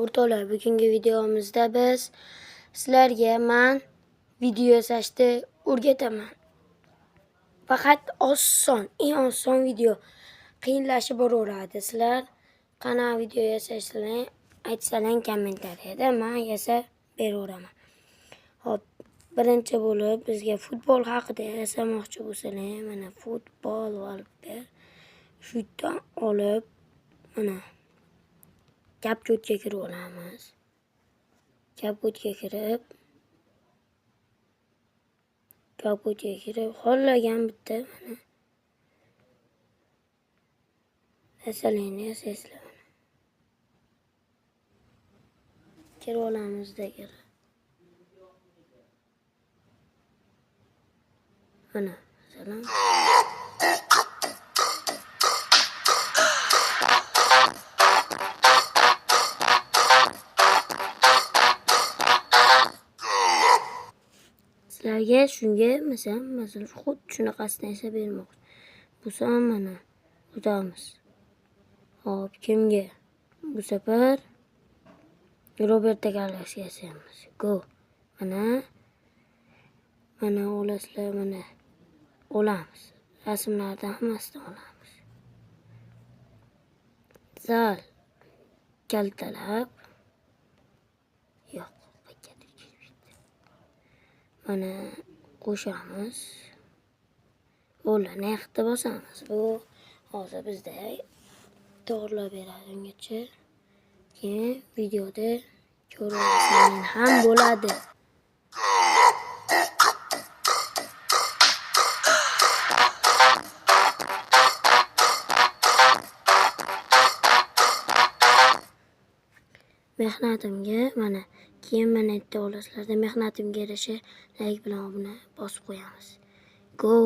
O'rtoqlar, bugungi videomizda biz sizlarga video yasashni o'rgataman. Faqat eng oson video. Qiyinlashib boraveradi. Sizlar qanaqa video yasashni aytsalar kommentariyada men yasab beraveraman. Hop, birinchi bo'lib bizga futbol haqida yasamoqchi bo'lsalar, mana futbol valber shu yerdan olib mana CapCutga kirib olamiz. CapCutga kirib xohlagan bitta mana yasalarni yasaysizlar. Kirib olamiz degan. Mana masalan sizlarga shunga masalan xuddi shunaqasini yasab bermoqchi. Bu ham mana o'tamiz. Hop, kimga? Bu safar Roberto Carlosga yasaymiz. Go. Mana olasizlar, mana olamiz. Rasmlardan hammasidan olamiz. Zal kaltalab yo'q, mana qo'shamiz. Ularni yaxta bosamiz. Bu hozir bizda to'g'rilab beradi ungacha. Keyin videoda ko'rasizlar ham bo'ladi. Mehnatimga mana keyin mana aytib olasizlarda mehnatimga yarasha like bilan obuna bosib qo'yamiz. Go!